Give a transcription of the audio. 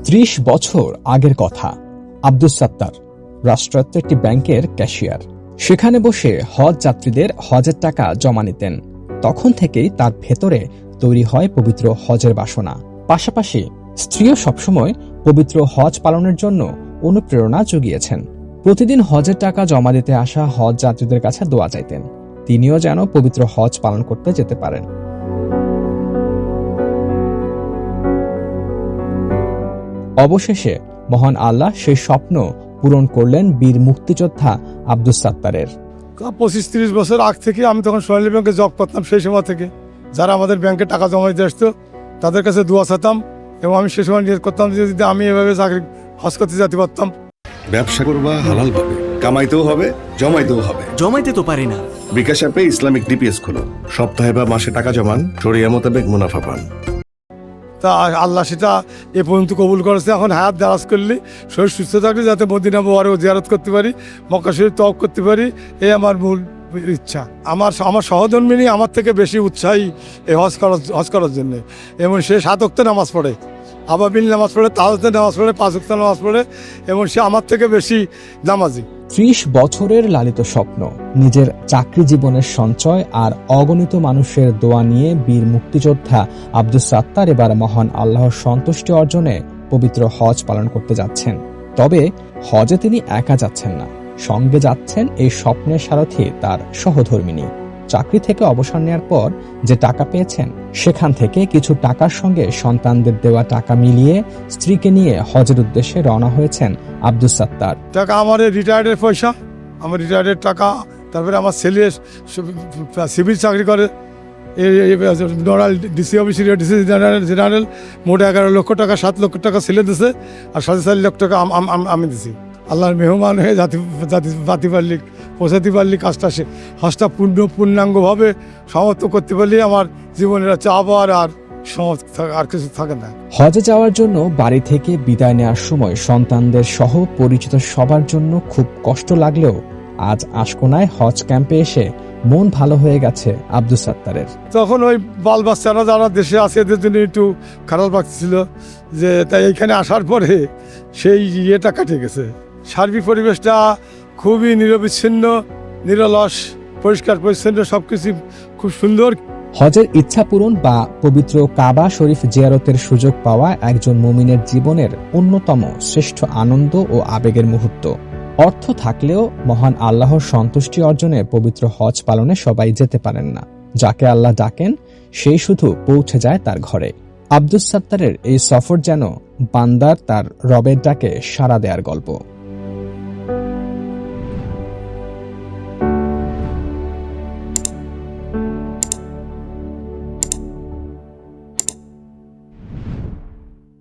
30 বছর আগের কথা। আব্দুস সাত্তার রাষ্ট্রায়ত্ত একটি ব্যাংকের ক্যাশিয়ার। সেখানে বসে হজ যাত্রীদের হজের টাকা জমা নিতেন। তখন থেকেই তার ভেতরে তৈরি হয় পবিত্র হজের বাসনা। পাশাপাশি স্ত্রীও সবসময় পবিত্র হজ পালনের জন্য অনুপ্রেরণা জুগিয়েছেন। প্রতিদিন হজের টাকা জমা দিতে আসা হজ যাত্রীদের কাছে দোয়া চাইতেন, তিনিও যেন পবিত্র হজ পালন করতে যেতে পারেন। অবশেষে মহান আল্লাহ সেই স্বপ্ন পূরণ করলেন বীর মুক্তিযোদ্ধা আব্দুস সাত্তারের। 25-30 বছর আগ থেকে আমি তখন সোনালী ব্যাংকে জব করতাম। সেই সময় থেকে যারা আমাদের ব্যাংকে টাকা জমা দিতে আসতো তাদের কাছে দোয়া চাইতাম, এবং আমি সে সময় নিয়োগ করতাম যে যদি আমি এভাবে চাকরি হজ করতে যেতে পারতাম। ব্যবসা করবা হালাল ভাবে, কামাইতেও হবে জমাইতেও হবে। জমাইতে তো পারি না। বিকাশ অ্যাপে ইসলামিক ডিপিএস খোলো, সপ্তাহে বা মাসে টাকা জমান, শরিয়া মোতাবেক মুনাফা পান। তা আল্লাহ সেটা এ পর্যন্ত কবুল করেছে। এখন হায়াত দারাজ করলে শরীর সুস্থ থাকলে যাতে মদিনা মোবারক জিয়ারত করতে পারি, মক্কা শরীফ তওয়াফ করতে পারি, এই আমার মূল ইচ্ছা। আমার সহধর্মিনী আমার থেকে বেশি উৎসাহী এই হজ করার জন্য। এবং সে 7 ওয়াক্ত নামাজ পড়ে, আবাবিল নামাজ পড়ে, তাহাজ্জুদ নামাজ পড়ে, 5 ওয়াক্ত নামাজ পড়ে, এবং সে আমার থেকে বেশি নামাজি। 30 বছরের লালিত স্বপ্ন, নিজের চাকরি জীবনের সঞ্চয় আর অগণিত মানুষের দোয়া নিয়ে বীর মুক্তিযোদ্ধা আব্দুস সাত্তার এবার মহান আল্লাহর সন্তুষ্টি অর্জনে পবিত্র হজ পালন করতে যাচ্ছেন। তবে হজে তিনি একা যাচ্ছেন না, সঙ্গে যাচ্ছেন এই স্বপ্নের সারথি তার সহধর্মিনী। চাকরি থেকে অবসর নেওয়ার পর যে টাকা পেয়েছেন সেখান থেকে কিছু টাকার সঙ্গে সন্তানদের দেওয়া টাকা মিলিয়ে স্ত্রীকে নিয়ে হজের উদ্দেশ্যে রওনা হয়েছেন আব্দুস সাত্তার। টাকা আমার রিটায়ার্ডের পয়সা, আমার রিটায়ার্ডের টাকা, তারপরে আমার ছেলে সিভিল চাকরি করে, নড়াল ডিসি অফিসের ডিসি জেনারেল, মোট 11 লক্ষ টাকা, 7 লক্ষ টাকা ছেলে দিছে, আর 4.5 লক্ষ টাকা আমি দিছি। আল্লাহর মেহমান হয়ে জাতি পারলি, পৌঁছাতে পারলি, কাজটা হজটা পূর্ণাঙ্গভাবে সমাপ্ত করতে পারলি আমার জীবনের চাবার আর কিছু থাকে না। হজে যাওয়ার জন্য বাড়ি থেকে বিদায় নেওয়ার সময় সন্তানদের সহ পরিচিত সবার জন্য খুব কষ্ট লাগলেও আজ আশকোনায় হজ ক্যাম্পে এসে মন ভালো হয়ে গেছে আব্দুস সাত্তারের। তখন ওই বাল বাচ্চারা যারা দেশে আছে এদের জন্য একটু খারাপ লাগছিল, যে তাই এখানে আসার পরে সেই ইয়েটা কাটে গেছে। সার্বিক পরিবেশটা খুবই নিরবিচ্ছিন্ন, নিরলস, পরিষ্কার পরিচ্ছন্ন, সবকিছু খুব সুন্দর। হজের ইচ্ছা পূরণ বা পবিত্র কাবা শরীফ জিয়ারতের সুযোগ পাওয়া একজন মুমিনের জীবনের অন্যতম শ্রেষ্ঠ আনন্দ ও আবেগের মুহূর্ত। অর্থ থাকলেও মহান আল্লাহর সন্তুষ্টি অর্জনে পবিত্র হজ পালনে সবাই যেতে পারেন না। যাকে আল্লাহ ডাকেন সেই শুধু পৌঁছে যায় তার ঘরে। আব্দুস সাত্তারের এই সফর যেন বান্দার তার রবের ডাকে সাড়া দেওয়ার গল্প।